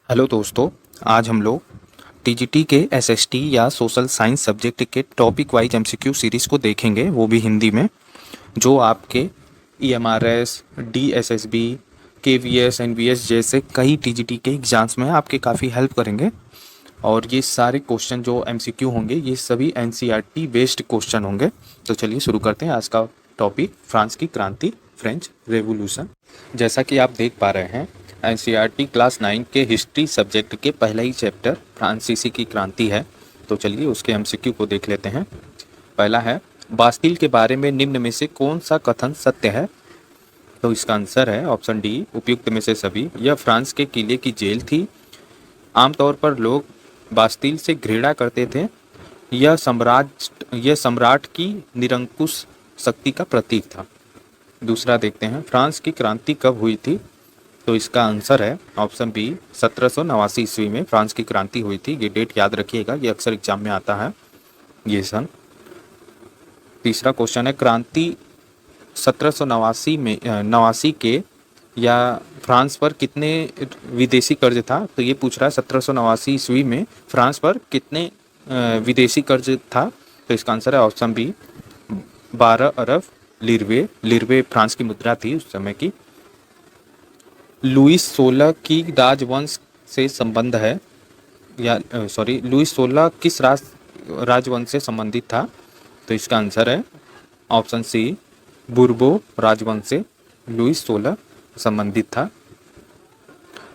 Hello दोस्तों। आज हम लोग टीजीटी के एसएसटी या सोशल साइंस सब्जेक्ट के टॉपिक वाइज एमसीक्यू सीरीज़ को देखेंगे, वो भी हिंदी में, जो आपके ईएमआरएस, डीएसएसबी, केवीएस, एनवीएस जैसे कई टीजीटी के एग्जाम्स में आपके काफ़ी हेल्प करेंगे। और ये सारे क्वेश्चन जो एमसीक्यू होंगे ये सभी एनसीईआरटी बेस्ड क्वेश्चन होंगे। तो चलिए शुरू करते हैं आज का टॉपिक, फ्रांस की क्रांति, फ्रेंच रेवोल्यूशन। जैसा कि आप देख पा रहे हैं, एनसीईआरटी क्लास 9 के हिस्ट्री सब्जेक्ट के पहला ही चैप्टर फ्रांसीसी की क्रांति है। तो चलिए उसके एमसीक्यू को देख लेते हैं। पहला है, बास्तिल के बारे में निम्न में से कौन सा कथन सत्य है? तो इसका आंसर है ऑप्शन डी, उपयुक्त में से सभी। यह फ्रांस के किले की जेल थी। आमतौर पर लोग बास्तिल से घृणा करते थे। यह सम्राट की निरंकुश शक्ति का प्रतीक था। दूसरा देखते हैं, फ्रांस की क्रांति कब हुई थी? तो इसका आंसर है ऑप्शन बी, 1789 ईस्वी में फ्रांस की क्रांति हुई थी। ये डेट याद रखिएगा, ये अक्सर एग्जाम में आता है, ये सन। तीसरा क्वेश्चन है, क्रांति 1789 में 89 के या फ्रांस पर कितने विदेशी कर्ज था? तो ये पूछ रहा है 1789 ईस्वी में फ्रांस पर कितने विदेशी कर्ज था? तो इसका आंसर है ऑप्शन बी, 12 अरब लिरवे। लिरवे फ्रांस की मुद्रा थी उस समय की। लुईस 16 की राजवंश से संबंध है, या सॉरी, लुईस 16 किस राजवंश से संबंधित था? तो इसका आंसर है ऑप्शन सी, बुर्बो राजवंश से लुईस 16 संबंधित था।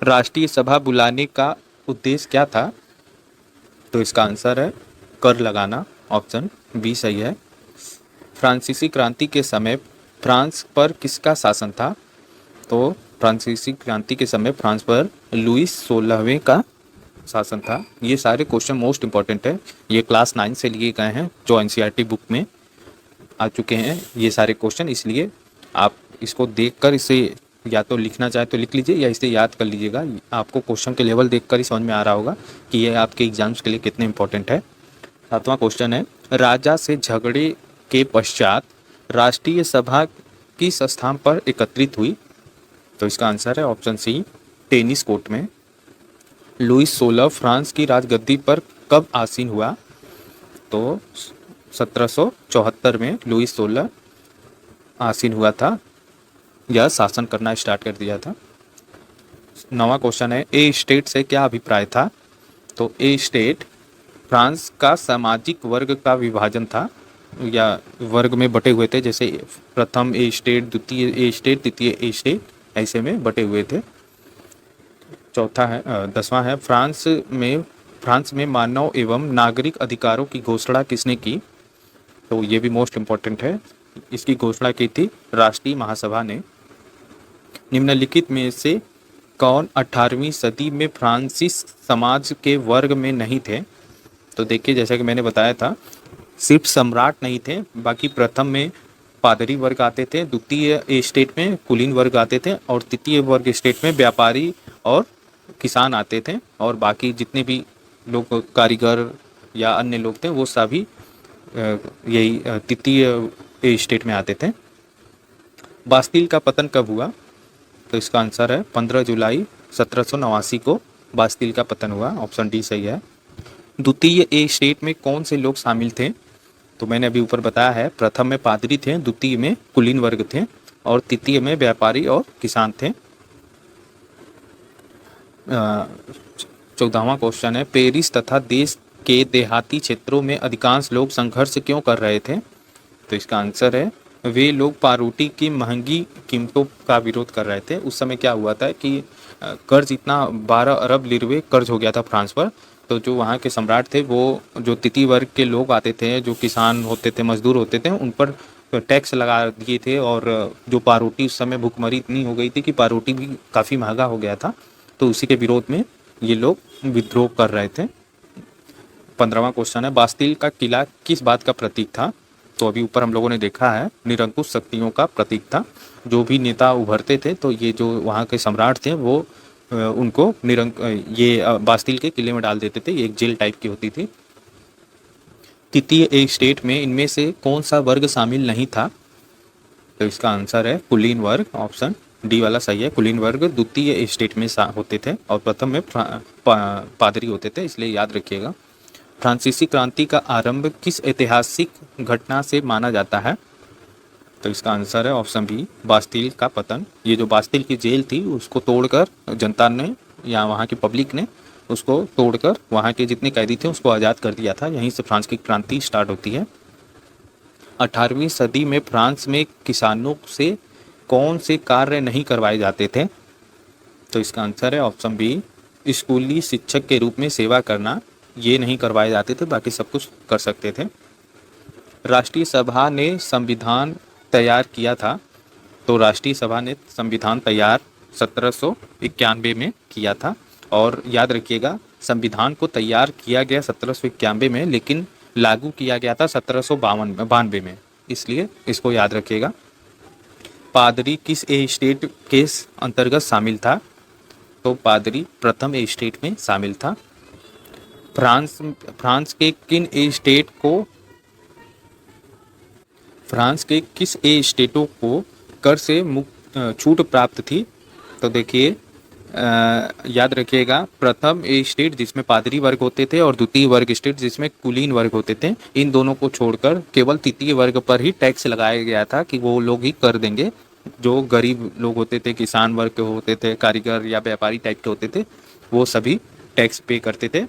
राष्ट्रीय सभा बुलाने का उद्देश्य क्या था? तो इसका आंसर है कर लगाना, ऑप्शन बी सही है। फ्रांसीसी क्रांति के समय फ्रांस पर किसका शासन था? तो फ्रांसीसी क्रांति के समय फ्रांस पर लुईस 16वें का शासन था। ये सारे क्वेश्चन मोस्ट इंपॉर्टेंट है, ये क्लास 9 से लिए गए हैं, जो एनसीईआरटी बुक में आ चुके हैं ये सारे क्वेश्चन। इसलिए आप इसको देखकर इसे या तो लिखना चाहे तो लिख लीजिए या इसे याद कर लीजिएगा। आपको क्वेश्चन के लेवल देखकर ही समझ में आ रहा होगा कि ये आपके एग्जाम्स के लिए कितने इंपॉर्टेंट है। सातवां क्वेश्चन है, राजा से झगड़े के पश्चात राष्ट्रीय सभा किस स्थान पर एकत्रित हुई? तो इसका आंसर है ऑप्शन सी, टेनिस कोर्ट में। लुईस 16 फ्रांस की राजगद्दी पर कब आसीन हुआ? तो 1774 में लुईस 16 आसीन हुआ था, यह शासन करना स्टार्ट कर दिया था। नवा क्वेश्चन है, ए स्टेट से क्या अभिप्राय था? तो ए स्टेट फ्रांस का सामाजिक वर्ग का विभाजन था, या वर्ग में बटे हुए थे, जैसे प्रथम ए स्टेट, द्वितीय ए स्टेट, तृतीय ए स्टेट, ऐसे में बटे हुए थे। चौथा है 10वां है, फ्रांस में मानव एवं नागरिक अधिकारों की घोषणा किसने की? तो ये भी मोस्ट इम्पोर्टेंट है, इसकी घोषणा की थी राष्ट्रीय महासभा ने। निम्नलिखित में से कौन 18वीं सदी में फ्रांसीस समाज के वर्ग में नहीं थे? तो देखिए, जैसा कि मैंने बताया था, सिर्फ सम्राट नहीं थे, बाकी प्रथम में पादरी वर्ग आते थे, द्वितीय स्टेट में कुलीन वर्ग आते थे, और तृतीय वर्ग स्टेट में व्यापारी और किसान आते थे, और बाकी जितने भी लोग कारीगर या अन्य लोग थे वो सभी यही तृतीय स्टेट में आते थे। बास्तिल का पतन कब हुआ? तो इसका आंसर है 15 जुलाई 1789 को बास्तिल का पतन हुआ, ऑप्शन डी सही है। द्वितीय ए स्टेट में कौन से लोग शामिल थे? तो मैंने अभी ऊपर बताया है, प्रथम में पादरी थे, द्वितीय में कुलीन वर्ग थे, और तृतीय में व्यापारी और किसान थे। 14वां क्वेश्चन है, पेरिस तथा देश के देहाती क्षेत्रों में अधिकांश लोग संघर्ष क्यों कर रहे थे? तो इसका आंसर है, वे लोग पारोटी की महंगी कीमतों का विरोध कर रहे थे। उस समय क्या हुआ था कि कर्ज इतना 12 अरब लिरवे कर्ज हो गया था फ्रांस पर। तो जो वहाँ के सम्राट थे, वो जो तृतीय वर्ग के लोग आते थे, जो किसान होते थे, मजदूर होते थे, उन पर टैक्स लगा दिए थे। और जो पारोटी, उस समय भुखमरी इतनी हो गई थी कि पारोटी भी काफ़ी महंगा हो गया था, तो उसी के विरोध में ये लोग विद्रोह कर रहे थे। 15वां क्वेश्चन है, बास्तिल का किला किस बात का प्रतीक था? तो अभी ऊपर हम लोगों ने देखा है, निरंकुश शक्तियों का प्रतीक था। जो भी नेता उभरते थे, तो ये जो वहाँ के सम्राट थे वो उनको बास्तिल के किले में डाल देते थे। ये एक जेल टाइप की होती थी। तृतीय ए स्टेट में इनमें से कौन सा वर्ग शामिल नहीं था? तो इसका आंसर है कुलीन वर्ग, ऑप्शन डी वाला सही है। कुलीन वर्ग द्वितीय स्टेट में होते थे और प्रथम में पादरी होते थे, इसलिए याद रखिएगा। फ्रांसीसी क्रांति का आरंभ किस ऐतिहासिक घटना से माना जाता है? तो इसका आंसर है ऑप्शन बी, बास्तिल का पतन। ये जो बास्तिल की जेल थी उसको तोड़कर जनता ने या वहाँ की पब्लिक ने उसको तोड़कर वहाँ के जितने कैदी थे उसको आज़ाद कर दिया था। यहीं से फ्रांस की क्रांति स्टार्ट होती है। 18वीं सदी में फ्रांस में किसानों से कौन से कार्य नहीं करवाए जाते थे? तो इसका आंसर है ऑप्शन बी, स्कूली शिक्षक के रूप में सेवा करना, ये नहीं करवाए जाते थे, बाकी सब कुछ कर सकते थे। राष्ट्रीय सभा ने संविधान तैयार किया था, तो राष्ट्रीय सभा ने संविधान तैयार 1791 में किया था। और याद रखिएगा संविधान को तैयार किया गया 1791 में, लेकिन लागू किया गया था 1792 में, इसलिए इसको याद रखिएगा। पादरी किस स्टेट के अंतर्गत शामिल था? तो पादरी प्रथम स्टेट में शामिल था। फ्रांस के किन स्टेट को फ्रांस के किस स्टेटों को कर से मुक्त छूट प्राप्त थी? तो देखिए याद रखिएगा प्रथम स्टेट जिसमें पादरी वर्ग होते थे और द्वितीय वर्ग स्टेट जिसमें कुलीन वर्ग होते थे, इन दोनों को छोड़कर केवल तृतीय वर्ग पर ही टैक्स लगाया गया था कि वो लोग ही कर देंगे। जो गरीब लोग होते थे, किसान वर्ग के होते थे, कारीगर या व्यापारी टाइप के होते थे, वो सभी टैक्स पे करते थे।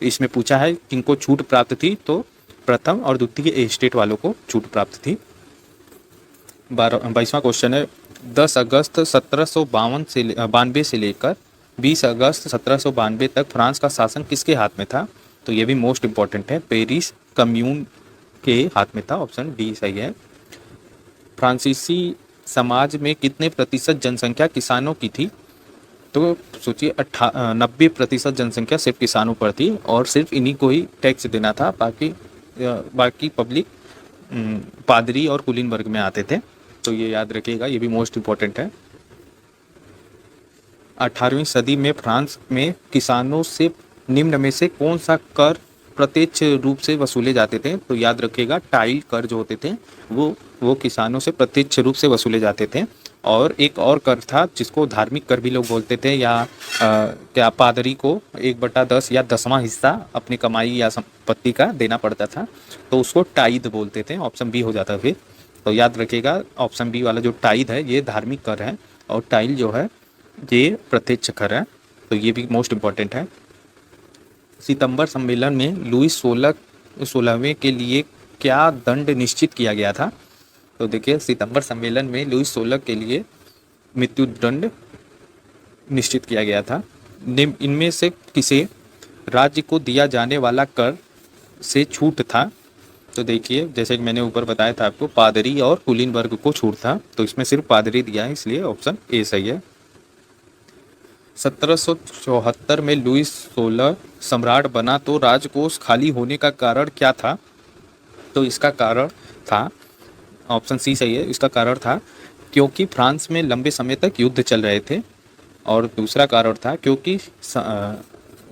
इसमें पूछा है किनको छूट प्राप्त थी, तो प्रथम और द्वितीय स्टेट वालों को छूट प्राप्त थी। 22वां क्वेश्चन है 10 अगस्त 1792 से लेकर 20 अगस्त 1792 तक फ्रांस का शासन किसके हाथ में था? तो ये भी मोस्ट इंपॉर्टेंट है, पेरिस कम्यून के हाथ में था। ऑप्शन डी सही है। फ्रांसीसी समाज में कितने प्रतिशत जनसंख्या किसानों की थी? तो सोचिए 90% जनसंख्या सिर्फ किसानों पर थी और सिर्फ इन्हीं को ही टैक्स देना था, बाकी पब्लिक पादरी और कुलीन वर्ग में आते थे। तो ये याद रखिएगा, ये भी मोस्ट इम्पोर्टेंट है। 18वीं सदी में फ्रांस में किसानों से निम्न में से कौन सा कर प्रत्यक्ष रूप से वसूले जाते थे? तो याद रखिएगा टाइल कर जो होते थे वो किसानों से प्रत्यक्ष रूप से वसूले जाते थे। और एक और कर था जिसको धार्मिक कर भी लोग बोलते थे, या क्या पादरी को 1/10 या 10वां हिस्सा अपनी कमाई या संपत्ति का देना पड़ता था, तो उसको टाइद बोलते थे। ऑप्शन बी हो जाता फिर। तो याद रखिएगा ऑप्शन बी वाला जो टाइद है ये धार्मिक कर है और टाइल जो है ये प्रत्यक्ष कर है, तो ये भी मोस्ट इम्पॉर्टेंट है। सितंबर सम्मेलन में लुईस 16वें के लिए क्या दंड निश्चित किया गया था? तो देखिए सितंबर सम्मेलन में लुईस 16 के लिए मृत्यु दंड निश्चित किया गया था। इनमें से किसे राज्य को दिया जाने वाला कर से छूट था? तो देखिए जैसे कि मैंने ऊपर बताया था आपको, पादरी और कुलीन वर्ग को छूट था, तो इसमें सिर्फ पादरी दिया है, इसलिए ऑप्शन ए सही है। 1774 में लुईस 16 सम्राट बना तो राजकोष खाली होने का कारण क्या था? तो इसका कारण था ऑप्शन सी सही है, इसका कारण था क्योंकि फ्रांस में लंबे समय तक युद्ध चल रहे थे, और दूसरा कारण था क्योंकि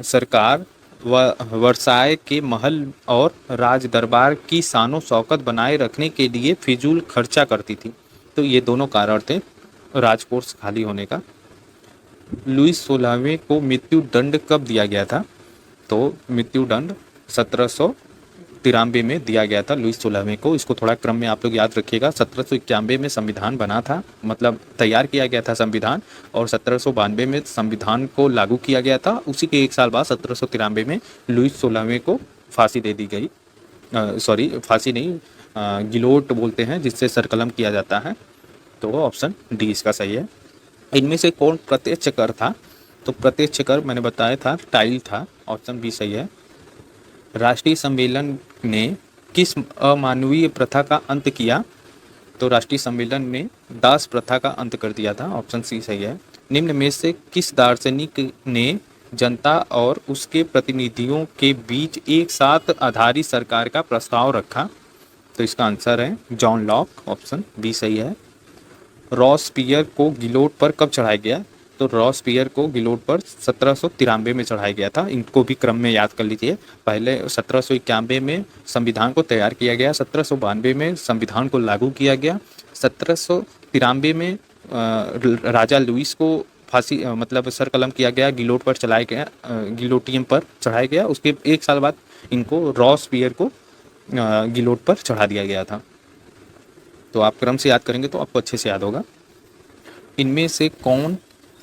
सरकार वर्साय के महल और राज दरबार की शानो शौकत बनाए रखने के लिए फिजूल खर्चा करती थी। तो ये दोनों कारण थे राजकोष खाली होने का। लुईस 16वें को मृत्यु दंड कब दिया गया था? तो मृत्यु दंड 1793 में दिया गया था लुईस 16वें को। इसको थोड़ा क्रम में आप लोग याद रखिएगा। 1791 में संविधान बना था, मतलब तैयार किया गया था संविधान, और 1792 में संविधान को लागू किया गया था। उसी के एक साल बाद 1793 में लुईस 16वें को फांसी दे दी गई। सॉरी फांसी नहीं, गिलोट बोलते हैं जिससे सरकलम किया जाता है। तो ऑप्शन डी इसका सही है। इनमें से कौन प्रत्यक्ष कर था? तो प्रत्यक्ष कर मैंने बताया था टाइल था, ऑप्शन बी सही है। राष्ट्रीय सम्मेलन ने किस अमानवीय प्रथा का अंत किया? तो राष्ट्रीय सम्मेलन ने दास प्रथा का अंत कर दिया था, ऑप्शन सी सही है। निम्न में से किस दार्शनिक ने जनता और उसके प्रतिनिधियों के बीच एक साथ आधारित सरकार का प्रस्ताव रखा? तो इसका आंसर है जॉन लॉक, ऑप्शन बी सही है। रॉसपियर को गिलोट पर कब चढ़ाया गया? तो रॉसपियर को गिलोट पर 1793 में चढ़ाया गया था। इनको भी क्रम में याद कर लीजिए। पहले 1791 में संविधान को तैयार किया गया, 1792 में संविधान को लागू किया गया, 1793 में राजा लुइस को फांसी मतलब सर कलम किया गया, गिलोट पर चलाया गया, गिलोटियम पर चढ़ाया गया। उसके 1 साल बाद इनको रॉसपियर को गिलोट पर चढ़ा दिया गया था। तो आप क्रम से याद करेंगे तो आपको अच्छे से याद होगा। इनमें से कौन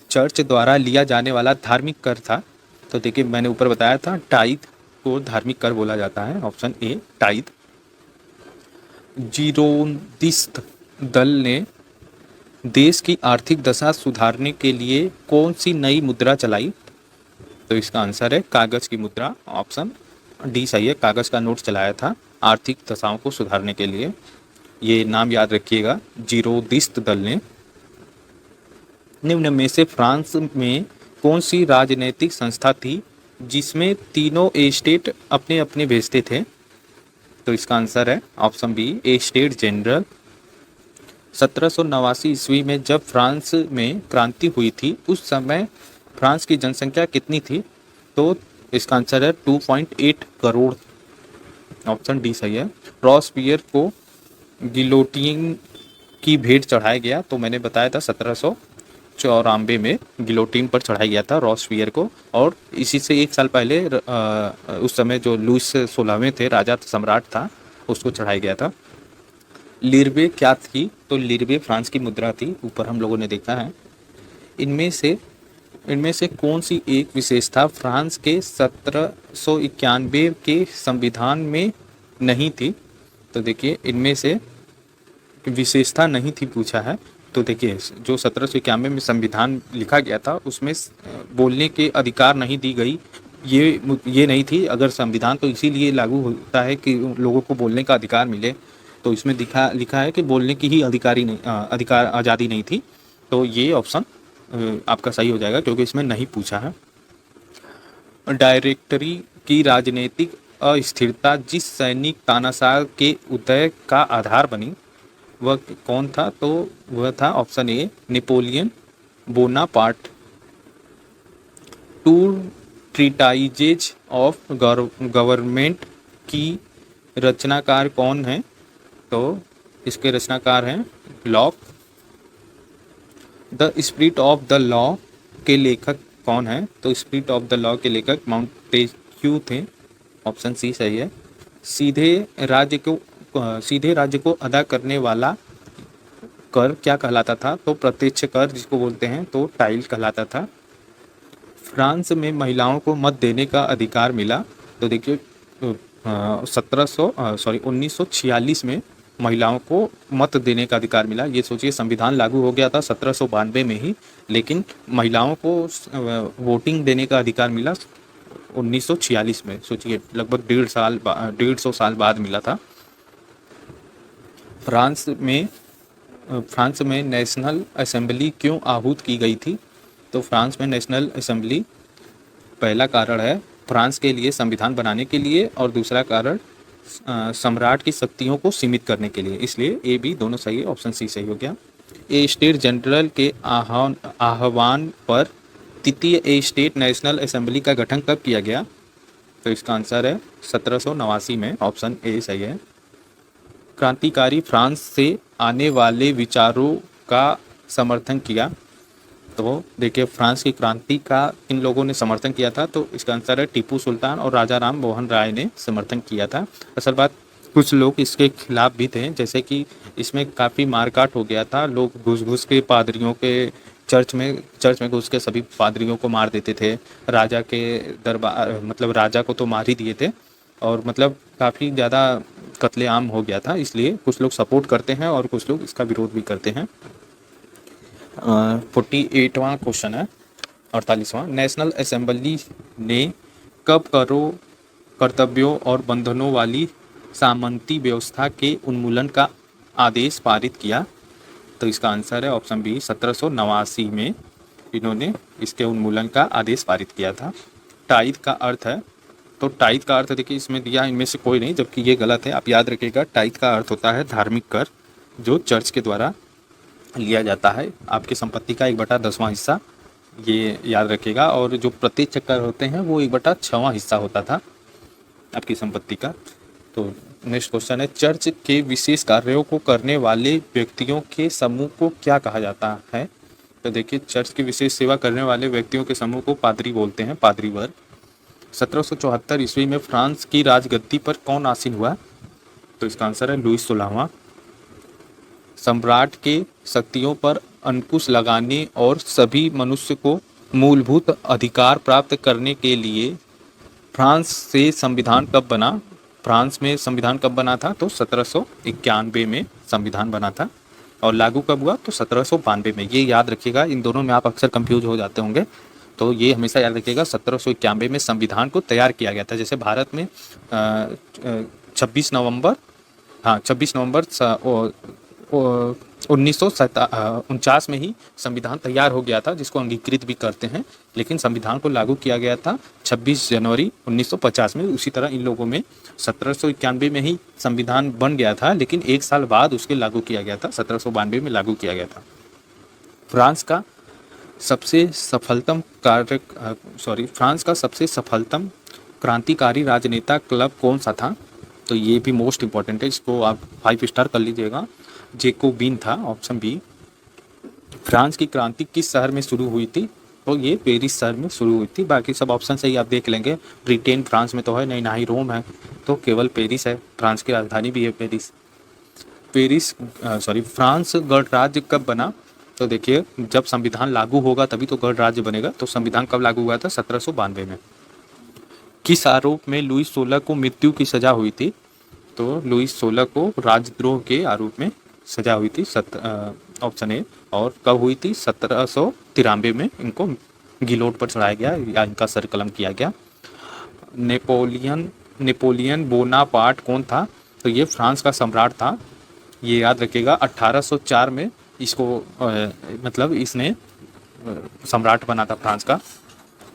चर्च द्वारा लिया जाने वाला धार्मिक कर था? तो देखिए मैंने ऊपर बताया था टाइथ को धार्मिक कर बोला जाता है, ऑप्शन ए टाइथ। जीरोदिस्त दल ने देश की आर्थिक दशा सुधारने के लिए कौन सी नई मुद्रा चलाई? तो इसका आंसर है कागज की मुद्रा, ऑप्शन डी सही है। कागज का नोट चलाया था आर्थिक दशाओं को सुधारने के लिए। ये नाम याद रखिएगा, जीरोदिस्त दल ने। निम्न में से फ्रांस में कौन सी राजनीतिक संस्था थी जिसमें तीनों एस्टेट अपने अपने भेजते थे? तो इसका आंसर है ऑप्शन बी एस्टेट जनरल। 1789 ईस्वी में जब फ्रांस में क्रांति हुई थी उस समय फ्रांस की जनसंख्या कितनी थी? तो इसका आंसर है 2.8 करोड़, ऑप्शन डी सही है। रॉसपियर को गिलोटिन की भेंट चढ़ाया गया, तो मैंने बताया था 1794 में गिलोटिन पर चढ़ाया गया था रॉसपियर को। और इसी से 1 साल पहले उस समय जो लुइस 16वें थे, राजा सम्राट था, उसको चढ़ाया गया था। लिरबे क्या थी? तो लिरबे फ्रांस की मुद्रा थी, ऊपर हम लोगों ने देखा है। इनमें से कौन सी एक विशेषता फ्रांस के 1791 के संविधान में नहीं थी? तो देखिए इनमें से विशेषता नहीं थी पूछा है। तो देखिए जो 1791 में संविधान लिखा गया था उसमें बोलने के अधिकार नहीं दी गई, ये नहीं थी। अगर संविधान तो इसीलिए लागू होता है कि लोगों को बोलने का अधिकार मिले, तो इसमें लिखा है कि बोलने की ही अधिकार आज़ादी नहीं थी। तो ये ऑप्शन आपका सही हो जाएगा क्योंकि इसमें नहीं पूछा है। डायरेक्टरी की राजनीतिक अस्थिरता जिस सैनिक तानाशाह के उदय का आधार बनी वह कौन था? तो वह था option A Napoleon Bonaparte. Two treatises of government की रचनाकार कौन है? तो इसके रचनाकार हैं Locke. The spirit of the law के लेखक कौन है? तो स्पिरिट ऑफ द लॉ के लेखक माउंटेक्यू थे, ऑप्शन सी सही है। सीधे राज्य को अदा करने वाला कर क्या कहलाता था? तो प्रत्यक्ष कर जिसको बोलते हैं, तो टाइल कहलाता था। फ्रांस में महिलाओं को मत देने का अधिकार मिला, तो देखिए 1946 में महिलाओं को मत देने का अधिकार मिला। ये सोचिए संविधान लागू हो गया था 1792 में ही, लेकिन महिलाओं को वोटिंग देने का अधिकार मिला 1946 में। सोचिए लगभग 150 साल बाद मिला था। फ्रांस में नेशनल असेंबली क्यों आहूत की गई थी? तो फ्रांस में नेशनल असेंबली पहला कारण है फ्रांस के लिए संविधान बनाने के लिए, और दूसरा कारण सम्राट की शक्तियों को सीमित करने के लिए। इसलिए ए बी दोनों सही है, ऑप्शन सी सही हो गया। ए स्टेट जनरल के आह्वान पर तृतीय ए स्टेट नेशनल असेंबली का गठन कब किया गया? तो इसका आंसर है 1789 में, ऑप्शन ए सही है। क्रांतिकारी फ्रांस से आने वाले विचारों का समर्थन किया, तो देखिए फ्रांस की क्रांति का किन लोगों ने समर्थन किया था? तो इसका आंसर है टीपू सुल्तान और राजा राम मोहन राय ने समर्थन किया था। असल बात कुछ लोग इसके खिलाफ भी थे, जैसे कि इसमें काफ़ी मारकाट हो गया था। लोग घुस के पादरियों के चर्च में घुस के सभी पादरियों को मार देते थे। राजा के दरबार मतलब राजा को तो मार ही दिए थे, और मतलब काफ़ी ज़्यादा कत्लेआम हो गया था। इसलिए कुछ लोग सपोर्ट करते हैं और कुछ लोग इसका विरोध भी करते हैं। 48वां क्वेश्चन है, 48वां। नेशनल असेंबली ने कब कर्तव्यों और बंधनों वाली सामंती व्यवस्था के उन्मूलन का आदेश पारित किया? तो इसका आंसर है ऑप्शन बी 1789 में इन्होंने इसके उन्मूलन का आदेश पारित किया था। टाइथ का अर्थ है, तो टाइथ का अर्थ देखिए इसमें दिया इनमें से कोई नहीं, जबकि ये गलत है। आप याद रखिएगा टाइथ का अर्थ होता है धार्मिक कर, जो चर्च के द्वारा लिया जाता है। आपकी संपत्ति का 1/10वां हिस्सा, ये याद रखिएगा। और जो प्रत्यक्ष कर होते हैं वो 1/6वां हिस्सा होता था आपकी संपत्ति का। तो नेक्स्ट क्वेश्चन है, चर्च के विशेष कार्यों को करने वाले व्यक्तियों के समूह को क्या कहा जाता है? तो देखिए, चर्च की विशेष सेवा करने वाले व्यक्तियों के समूह को पादरी बोलते हैं, पादरी वर्ग। 1774 ईस्वी में फ्रांस की राजगद्दी पर कौन आसीन हुआ? तो इसका आंसर है लुईस 16वां। सम्राट के शक्तियों पर अंकुश लगाने और सभी मनुष्य को मूलभूत अधिकार प्राप्त करने के लिए फ्रांस से संविधान कब बना? फ्रांस में संविधान कब बना था? तो 1791 में संविधान बना था। और लागू कब हुआ? तो 1792 में। ये याद रखिएगा, इन दोनों में आप अक्सर कंफ्यूज हो जाते होंगे, तो ये हमेशा याद रखिएगा। 1791 में संविधान को तैयार किया गया था। जैसे भारत में 26 नवंबर 1949 में ही संविधान तैयार हो गया था, जिसको अंगीकृत भी करते हैं, लेकिन संविधान को लागू किया गया था 26 जनवरी 1950 में। उसी तरह इन लोगों में 1791 में ही संविधान बन गया था, लेकिन एक साल बाद उसके लागू किया गया था, 1792 में लागू किया गया था। फ्रांस का सबसे सफलतम क्रांतिकारी राजनेता क्लब कौन सा था? तो ये भी मोस्ट इंपॉर्टेंट है, इसको आप 5 स्टार कर लीजिएगा। जेकोबिन था, ऑप्शन बी। फ्रांस की क्रांति किस शहर में शुरू हुई थी? तो ये पेरिस शहर में शुरू हुई थी। बाकी सब ऑप्शन सही आप देख लेंगे। ब्रिटेन फ्रांस में तो है नहीं, ना ही रोम है, तो केवल पेरिस है। फ्रांस की राजधानी भी है पेरिस। फ्रांस गणराज्य कब बना? तो देखिए, जब संविधान लागू होगा तभी तो गणराज्य बनेगा। तो संविधान कब लागू हुआ था? 1792 में। किस आरोप में लुईस 16 को मृत्यु की सजा हुई थी? तो लुईस 16 को राजद्रोह के आरोप में सजा हुई थी, ऑप्शन ए। और कब हुई थी? 1793 में इनको गिलोट पर चढ़ाया गया या इनका सर कलम किया गया। नेपोलियन बोनापार्ट कौन था? तो ये फ्रांस का सम्राट था। ये याद रखिएगा, 1804 में इसको इसने सम्राट बना था फ्रांस का।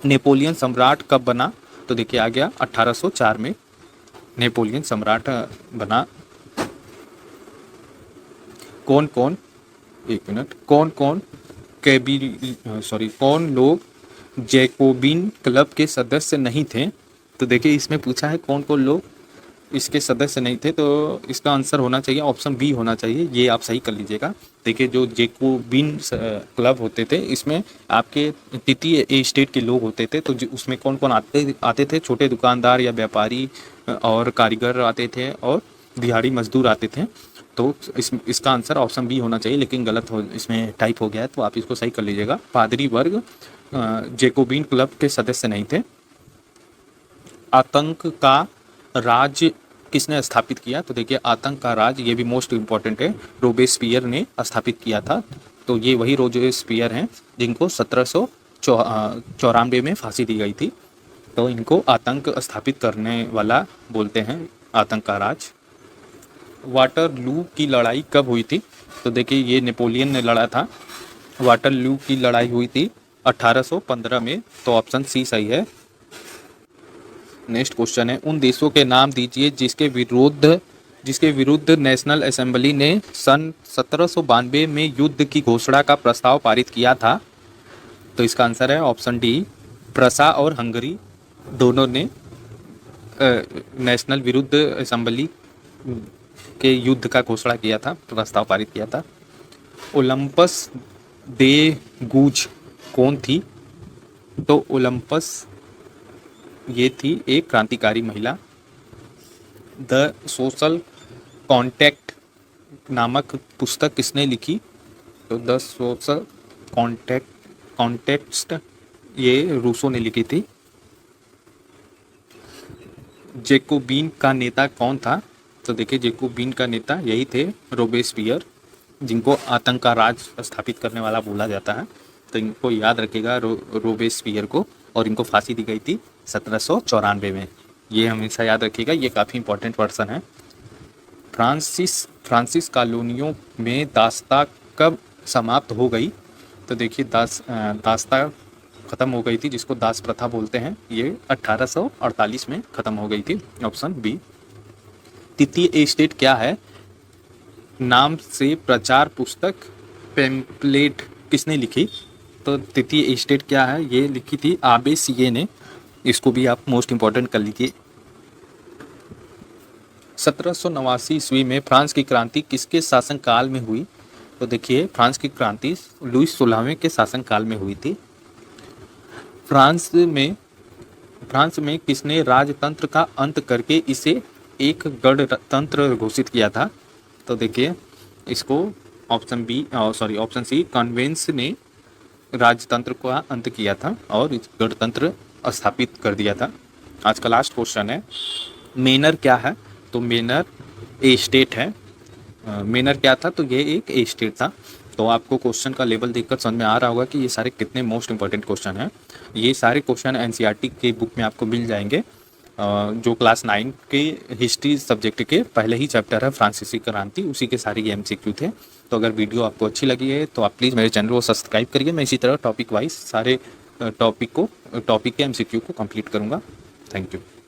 नेपोलियन सम्राट कब बना? तो देखिए आ गया 1804 में नेपोलियन सम्राट बना। कौन लोग जैकोबिन क्लब के सदस्य नहीं थे? तो देखिए, इसमें पूछा है कौन कौन लोग इसके सदस्य नहीं थे, तो इसका आंसर होना चाहिए ऑप्शन बी होना चाहिए। ये आप सही कर लीजिएगा। देखिए, जो जैकोबिन क्लब होते थे, इसमें आपके तृतीय स्टेट के लोग होते थे। तो उसमें कौन कौन आते थे? छोटे दुकानदार या व्यापारी और कारीगर आते थे, और दिहाड़ी मजदूर आते थे। तो इसका आंसर ऑप्शन बी होना चाहिए, लेकिन गलत हो, इसमें टाइप हो गया है, तो आप इसको सही कर लीजिएगा। पादरी वर्ग जैकोबिन क्लब के सदस्य नहीं थे। आतंक का राज किसने स्थापित किया? तो देखिए, आतंक का राज, ये भी मोस्ट इम्पॉर्टेंट है, रोबेस्पियर ने स्थापित किया था। तो ये वही रोबेस्पियर हैं जिनको 1794 में फांसी दी गई थी। तो इनको आतंक स्थापित करने वाला बोलते हैं, आतंक का राज। वाटरलू की लड़ाई कब हुई थी? तो देखिए, ये नेपोलियन ने लड़ा था। वाटरलू की लड़ाई हुई थी 1815 में। तो ऑप्शन सी सही है। नेक्स्ट क्वेश्चन है, उन देशों के नाम दीजिए जिसके विरुद्ध नेशनल असेंबली ने सन 1792 में युद्ध की घोषणा का प्रस्ताव पारित किया था। तो इसका आंसर है ऑप्शन डी, प्रसा और हंगरी दोनों ने नेशनल विरुद्ध असेंबली के युद्ध का घोषणा किया था, प्रस्ताव पारित किया था। ओलंपस दे गूज कौन थी? तो ओलंपस ये थी एक क्रांतिकारी महिला। द सोशल कॉन्टेक्ट नामक पुस्तक किसने लिखी? तो द सोशल कॉन्टेक्स्ट ये रूसो ने लिखी थी। जैकोबिन का नेता कौन था? तो देखिए, जैकोबिन का नेता यही थे, रोबेस्पियर, जिनको आतंक का राज स्थापित करने वाला बोला जाता है। तो इनको याद रखिएगा, रोबेस्पियर को, और इनको फांसी दी गई थी 1794 में। ये हमेशा याद रखिएगा, ये काफ़ी इंपॉर्टेंट पर्सन है। फ्रांसिस कॉलोनियों में दास्ता कब समाप्त हो गई? तो देखिए, दास्ता ख़त्म हो गई थी, जिसको दास प्रथा बोलते हैं, ये 1848 में ख़त्म हो गई थी, ऑप्शन बी। तृतीय स्टेट क्या है? नाम से प्रचार पुस्तक पेम्पलेट किसने लिखी? तो तृतीय स्टेट क्या है? ये लिखी थी आबे सिये ने। इसको भी आप मोस्ट इम्पॉर्टेंट कर लीजिए। 1789 ईस्वी में फ्रांस की क्रांति किसके शासनकाल में हुई? तो देखिए, फ्रांस की क्रांति लुईस 16वें के शासनकाल में हुई थी। फ्रांस में किसने राजतंत्र का अंत करके इसे एक गणतंत्र घोषित किया था? तो देखिए, इसको ऑप्शन सी कॉन्वेंस ने राजतंत्र का अंत किया था और गणतंत्र स्थापित कर दिया था। आज का लास्ट क्वेश्चन है, मेनर क्या है? तो मेनर ए स्टेट है। मेनर क्या था? तो ये एक ए स्टेट था। तो आपको क्वेश्चन का लेवल देखकर समझ में आ रहा होगा कि ये सारे कितने मोस्ट इंपॉर्टेंट क्वेश्चन हैं। ये सारे क्वेश्चन एनसीईआरटी के बुक में आपको मिल जाएंगे। जो क्लास 9 के हिस्ट्री सब्जेक्ट के पहले ही चैप्टर है फ्रांसीसी क्रांति, उसी के सारे ये एमसीक्यू थे। तो अगर वीडियो आपको अच्छी लगी है तो आप प्लीज़ मेरे चैनल को सब्सक्राइब करिए। मैं इसी तरह टॉपिक वाइज सारे टॉपिक के एमसीक्यू को कंप्लीट करूँगा। Thank you.